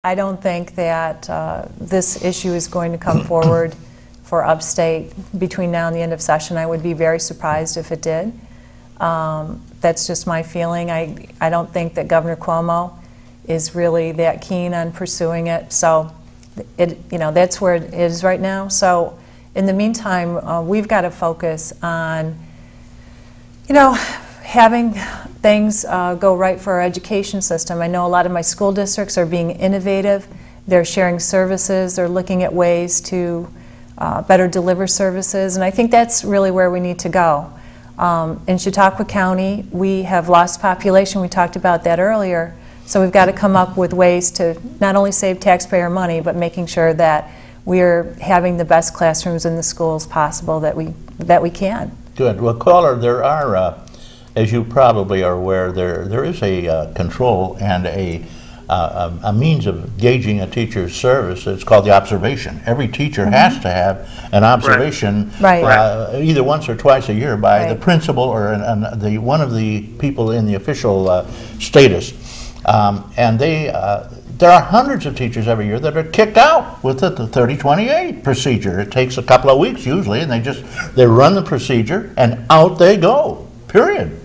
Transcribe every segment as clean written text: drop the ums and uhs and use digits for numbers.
I don't think that this issue is going to come forward for upstate between now and the end of session. I would be very surprised if it did. That's just my feeling. I don't think that Governor Cuomo is really that keen on pursuing it. So, that's where it is right now. So, in the meantime, we've got to focus on, having things go right for our education system. I know a lot of my school districts are being innovative. They're sharing services. They're looking at ways to better deliver services, and I think that's really where we need to go. In Chautauqua County, we have lost population. We talked about that earlier. So we've got to come up with ways to not only save taxpayer money, but making sure that we're having the best classrooms in the schools possible that we can. Good. Well, caller, there are, as you probably are aware, there is a control and a means of gauging a teacher's service. It's called the observation. Every teacher has to have an observation, either once or twice a year, by the principal or one of the people in the official status. And there are hundreds of teachers every year that are kicked out with the 30-28 procedure. It takes a couple of weeks usually, and they run the procedure and out they go, period.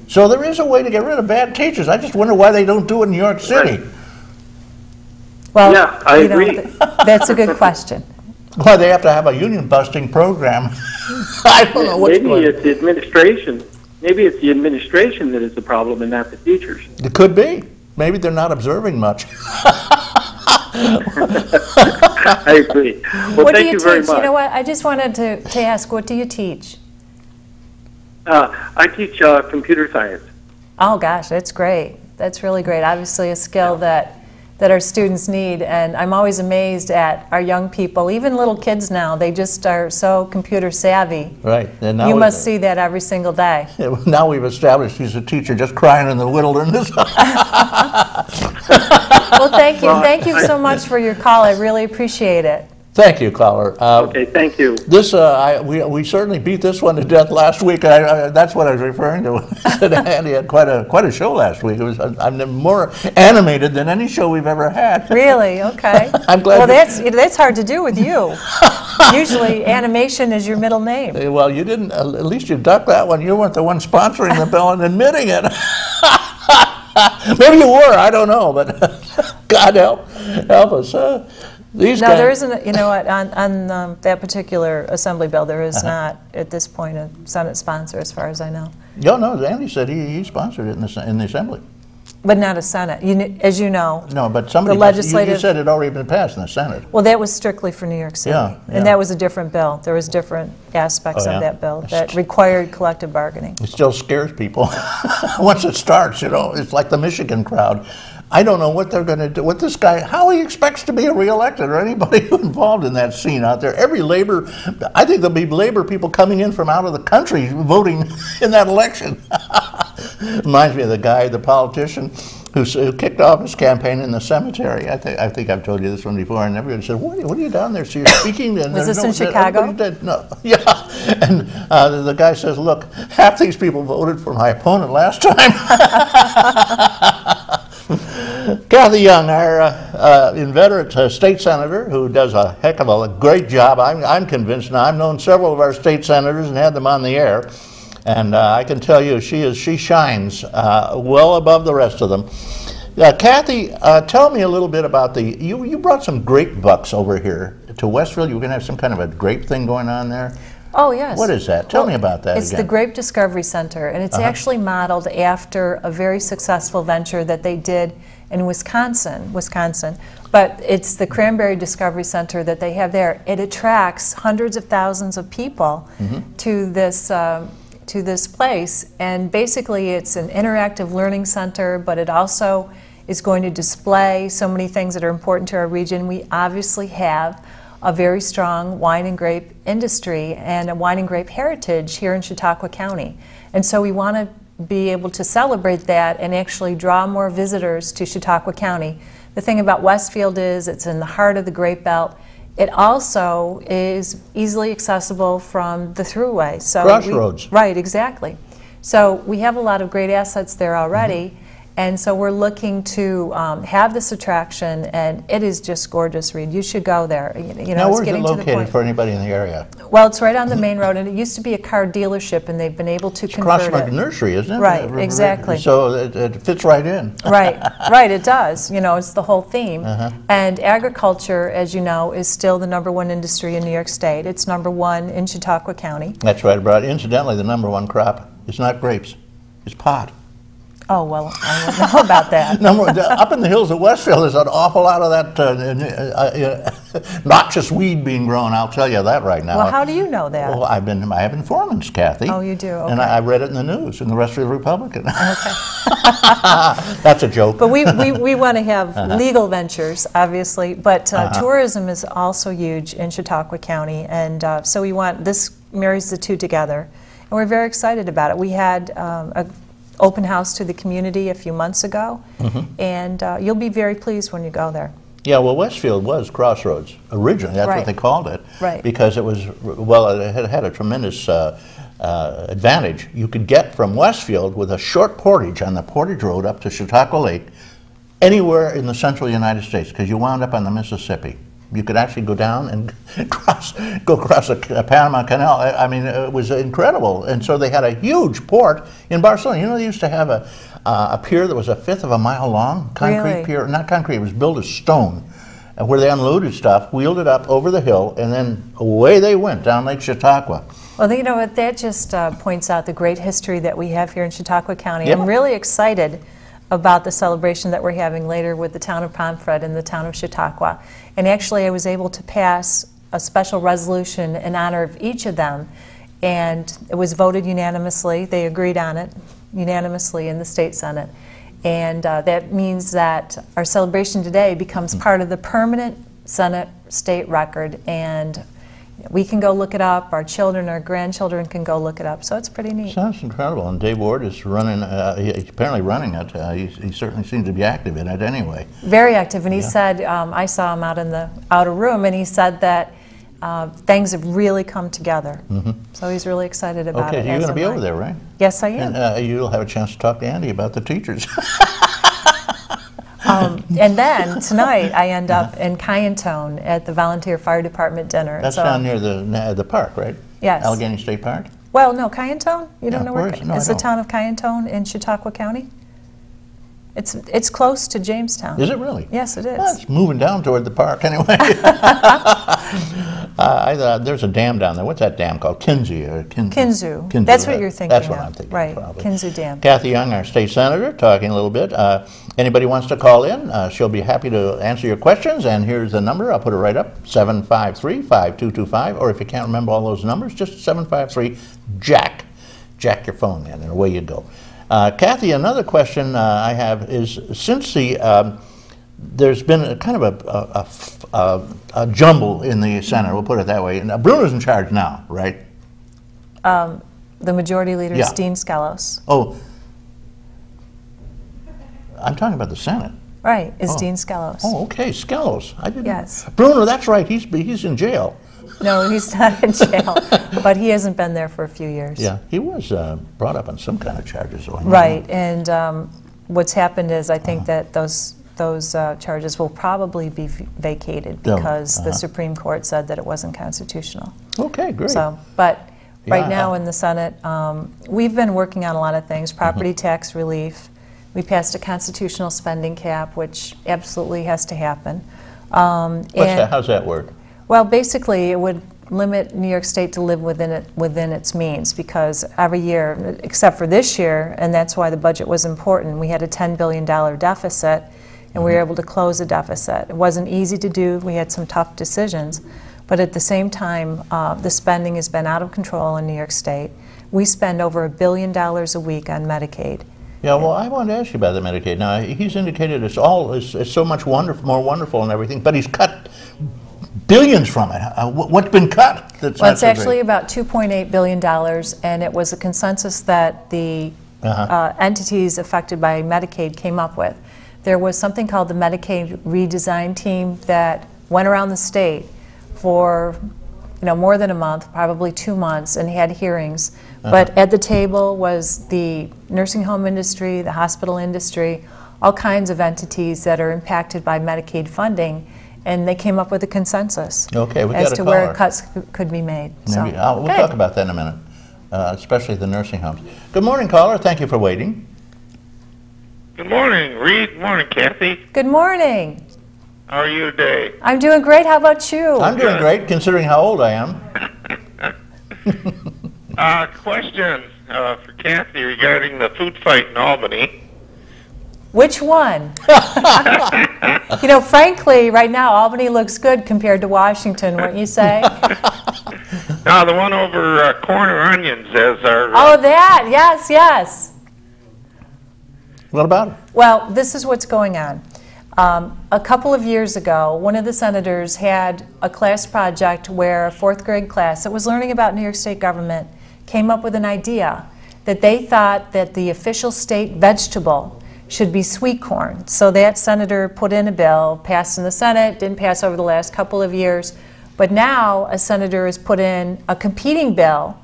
So there is a way to get rid of bad teachers. I just wonder why they don't do it in New York City. Well, yeah, I agree. That's a good question. Why they have to have a union busting program. I don't know what's Maybe it's the administration. Maybe it's the administration that is the problem and not the teachers. It could be. Maybe they're not observing much. I agree. Well, what thank you very teach? much. You know what? I just wanted to ask, what do you teach? I teach computer science. Oh gosh, that's great. That's really great. Obviously a skill that our students need, and I'm always amazed at our young people, even little kids now. They just are so computer savvy. Right. And now you must see that every single day. Now we've established he's a teacher just crying in the wilderness. Well, thank you. Thank you so much for your call. I really appreciate it. Thank you, caller. Okay, thank you. This we certainly beat this one to death last week. That's what I was referring to. I said Andy had quite a show last week. It was I'm more animated than any show we've ever had. Really? Okay. I'm glad. Well, that's hard to do with you. Usually, animation is your middle name. Well, you didn't. At least you ducked that one. You weren't the one sponsoring the bill and admitting it. Maybe you were. I don't know, but God help us. There isn't, on that particular assembly bill, there is not, at this point, a Senate sponsor, as far as I know. No, Andy said he sponsored it in the assembly. But not a Senate, as you know. No, but somebody, you said it had already been passed in the Senate. Well, that was strictly for New York City. Yeah. And that was a different bill. There was different aspects of that bill that required collective bargaining. It still scares people. Once it starts, it's like the Michigan crowd. I don't know what they're going to do with this guy, how he expects to be reelected, or anybody involved in that scene out there. I think there'll be labor people coming in from out of the country voting in that election. Reminds me of the politician who kicked off his campaign in the cemetery. I think I've told you this one before, and everybody said, what are you down there? So you're speaking? And was this in Chicago? No. Yeah. And the guy says, look, half these people voted for my opponent last time. Cathy Young, our inveterate state senator, who does a heck of a great job. I'm convinced now. I've known several of our state senators and had them on the air, and I can tell you she shines well above the rest of them. Cathy, tell me a little bit about you brought some grape bucks over here to Westville. You were going to have some kind of a grape thing going on there? Oh, yes. What is that? Tell me about that. It's the Grape Discovery Center, and it's actually modeled after a very successful venture that they did in Wisconsin. But it's the Cranberry Discovery Center that they have there. It attracts hundreds of thousands of people to this place, and basically it's an interactive learning center, but it also is going to display so many things that are important to our region. We obviously have a very strong wine and grape industry and a wine and grape heritage here in Chautauqua County. And so we want to be able to celebrate that and actually draw more visitors to Chautauqua County. The thing about Westfield is it's in the heart of the Grape Belt. It also is easily accessible from the thruway. So Crossroads. Right, exactly. So we have a lot of great assets there already. And so we're looking to have this attraction, and it is just gorgeous, Reed. You should go there. You know, Now, it's where's it getting to the located point. for anybody in the area? Well, it's right on the main road, and it used to be a car dealership, and they've been able to Across convert from a it. nursery, isn't it? Right, exactly. So it fits right in. Right, right, it does. You know, it's the whole theme. Uh-huh. And agriculture, as you know, is still the #1 industry in New York State. It's #1 in Chautauqua County. That's right, Brad. Incidentally, the #1 crop is not grapes, it's pot. Oh, well, I don't know about that. Up in the hills of Westfield, there's an awful lot of that noxious weed being grown. I'll tell you that right now. Well, how do you know that? Well, I have informants, Kathy. Oh, you do? Okay. And I read it in the news in the Westfield Republican. Okay. That's a joke. But we want to have legal ventures, obviously, but tourism is also huge in Chautauqua County, and so we want, this marries the two together, and we're very excited about it. We had a open house to the community a few months ago, and you'll be very pleased when you go there. Yeah, well, Westfield was Crossroads originally. That's what they called it. Right. Because it was, well, it had a tremendous advantage. You could get from Westfield with a short portage on the Portage Road up to Chautauqua Lake anywhere in the central United States, because you wound up on the Mississippi. You could actually go down and go across the Panama Canal. I mean, it was incredible. And so they had a huge port in Barcelona. You know, they used to have a pier that was 1/5 of a mile long, concrete pier. Not concrete, it was built of stone, where they unloaded stuff, wheeled it up over the hill, and then away they went down Lake Chautauqua. Well, you know what, that just points out the great history that we have here in Chautauqua County. Yep. I'm really excited about the celebration that we're having later with the town of Pomfret and the town of Chautauqua. And actually, I was able to pass a special resolution in honor of each of them, and it was voted unanimously. They agreed on it unanimously in the State Senate. And that means that our celebration today becomes part of the permanent Senate state record, and we can go look it up. Our children, our grandchildren can go look it up. So it's pretty neat. Sounds incredible. And Dave Ward is running, he's apparently running it. He certainly seems to be active in it anyway. Very active. And he said, I saw him out in the outer room, and he said that things have really come together. So he's really excited about it. Okay, you're going to be over there, right? Yes, I am. And you'll have a chance to talk to Andy about the teachers. And then tonight I end up in Kyantone at the Volunteer Fire Department dinner. That's down near the park, right? Yes. Allegheny State Park? Well, no, Kyantone? You don't know where? No, it's the town of Kyantone in Chautauqua County. It's close to Jamestown. Is it really? Yes, it is. Well, it's moving down toward the park anyway. There's a dam down there. What's that dam called? Kinzu. Kinzu. That's what you're thinking That's what of. I'm thinking. Right. Probably. Kinzu Dam. Kathy Young, our state senator, talking a little bit. Anybody wants to call in, she'll be happy to answer your questions. And here's the number. I'll put it right up, 753-5225. Or if you can't remember all those numbers, just 753-JACK. Jack your phone in, and away you go. Kathy, another question I have is, since there's been a kind of a jumble in the Senate, we'll put it that way. Now, Bruno's in charge now, right? The majority leader is Dean Skelos. Oh, I'm talking about the Senate. Right, is Dean Skelos. Oh, okay, Skelos. I didn't. Yes. Bruno, that's right. He's in jail. No, he's not in jail, but he hasn't been there for a few years. Yeah, he was brought up on some kind of charges. Right, and what's happened is I think that those charges will probably be vacated because the Supreme Court said that it wasn't constitutional. Okay, great. So, but right now in the Senate, we've been working on a lot of things, property tax relief. We passed a constitutional spending cap, which absolutely has to happen. How's that work? Well, basically, it would limit New York State to live within its means, because every year, except for this year, and that's why the budget was important, we had a $10 billion deficit, and we were able to close the deficit. It wasn't easy to do. We had some tough decisions. But at the same time, the spending has been out of control in New York State. We spend over $1 billion a week on Medicaid. Yeah, well, I wanted to ask you about the Medicaid. Now, he's indicated it's so much more wonderful and everything, but he's cut billions from it. What's been cut? Well, it's actually about $2.8 billion, and it was a consensus that the entities affected by Medicaid came up with. There was something called the Medicaid redesign team that went around the state for more than a month, probably 2 months, and had hearings. But at the table was the nursing home industry, the hospital industry, all kinds of entities that are impacted by Medicaid funding, and they came up with a consensus Okay, we as got a to where caller. cuts could be made. So, Maybe, we'll good. talk about that in a minute, especially the nursing homes. Good morning, caller. Thank you for waiting. Good morning, Reed. Good morning, Kathy. Good morning. How are you today? I'm doing great. How about you? I'm doing great, considering how old I am. Question for Kathy regarding the food fight in Albany. Which one? Frankly, right now, Albany looks good compared to Washington, wouldn't you say? Now, the one over corn or onions as our... Oh, that. Yes, yes. What about it? Well, this is what's going on. A couple of years ago, one of the senators had a class project where a 4th grade class that was learning about New York State government came up with an idea that they thought that the official state vegetable should be sweet corn. So that senator put in a bill, passed in the Senate, didn't pass over the last couple of years, but now a senator has put in a competing bill.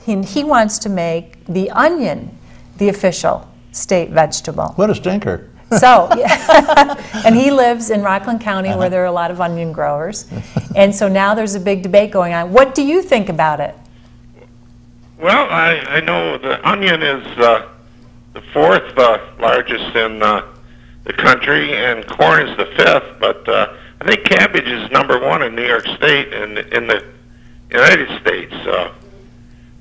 He wants to make the onion the official state vegetable. What a stinker. So, and he lives in Rockland County where there are a lot of onion growers. And so now there's a big debate going on. What do you think about it? Well, I know the onion is the 4th largest in the country, and corn is the 5th, but I think cabbage is #1 in New York State and in the United States.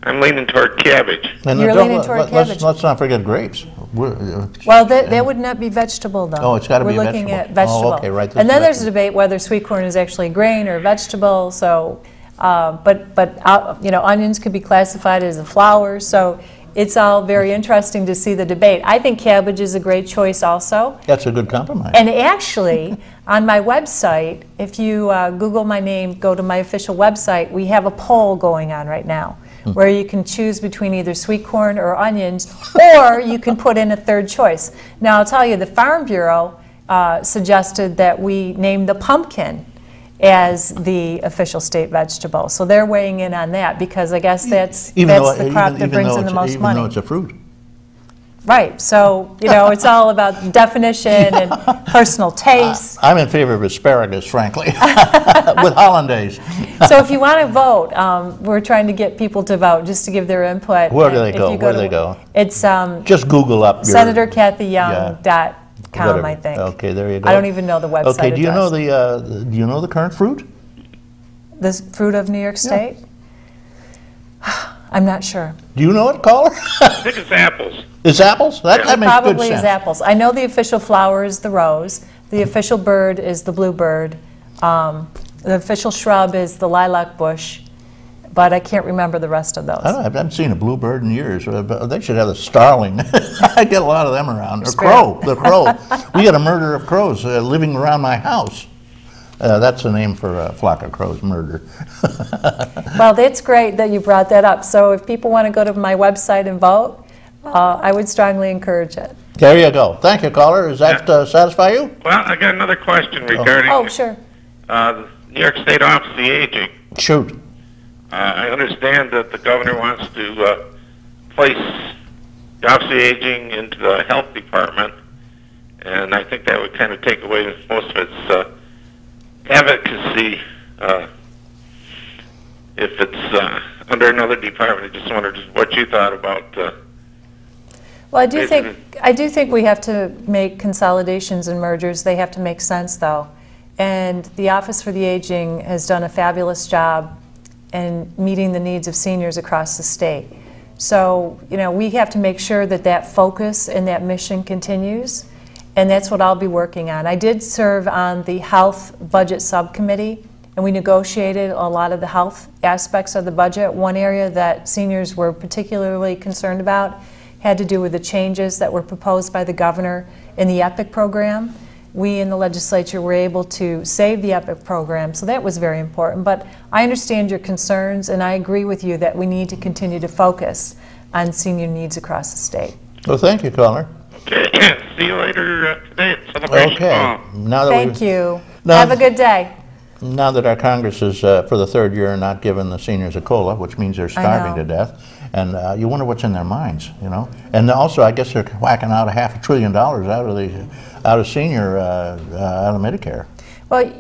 I'm leaning toward cabbage. And You're leaning toward cabbage. Let's not forget grapes. Well, that would not be vegetable, though. Oh, it's gotta be We're looking vegetable. at vegetable. Oh, okay, right, And then there's a vegetable. debate whether sweet corn is actually a grain or a vegetable. So, onions could be classified as a flour. So, it's all very interesting to see the debate. I think cabbage is a great choice, also. That's a good compromise. And actually, on my website, if you Google my name, go to my official website, we have a poll going on right now where you can choose between either sweet corn or onions, or you can put in a third choice. Now, I'll tell you, the Farm Bureau suggested that we name the pumpkin as the official state vegetable. So they're weighing in on that because I guess that's the crop that brings in the most money. Even though it's a fruit. Right, so, it's all about definition and personal taste. I'm in favor of asparagus, frankly, with hollandaise. So if you want to vote, we're trying to get people to vote, just to give their input. Where do they If go? you Where do they go? It's Just Google up your... SenatorCathyYoung.com, I think. Okay, there you go. I don't even know the website Okay, do you know address. do you know the current fruit? The fruit of New York State? I'm not sure. Do you know it, caller? I think it's apples. It's apples? That makes good Probably sense. is apples. I know the official flower is the rose. The official bird is the bluebird. The official shrub is the lilac bush. But I can't remember the rest of those. I haven't seen a bluebird in years. But they should have a starling. I get a lot of them around. Or Sparrow. crow, the crow. We got a murder of crows living around my house. That's the name for a flock of crows, murder. Well, that's great that you brought that up. So if people want to go to my website and vote, I would strongly encourage it. There you go. Thank you, caller. Does that satisfy you? Well, I got another question regarding Oh, sure. the New York State Office of the Aging. Shoot. I understand that the governor wants to place the Office of the Aging into the Health Department, and I think that would kind of take away most of its advocacy if it's under another department. I just wondered what you thought about. Well, I do think we have to make consolidations and mergers. They have to make sense, though. And the Office for the Aging has done a fabulous job in meeting the needs of seniors across the state. So, we have to make sure that that focus and that mission continues, and that's what I'll be working on. I did serve on the Health Budget Subcommittee, and we negotiated a lot of the health aspects of the budget. One area that seniors were particularly concerned about had to do with the changes that were proposed by the governor in the EPIC program. We in the legislature were able to save the EPIC program, so that was very important. But I understand your concerns, and I agree with you that we need to continue to focus on senior needs across the state. Well, thank you, caller. Okay, see you later today at Celebration Okay. Hall. Now that Thank you. Now- Have a good day. Now that our Congress is, for the third year, not giving the seniors a COLA, which means they're starving know. to death, and you wonder what's in their minds, you know. And also, I guess they're whacking out $500 billion out of senior, out of Medicare. Well,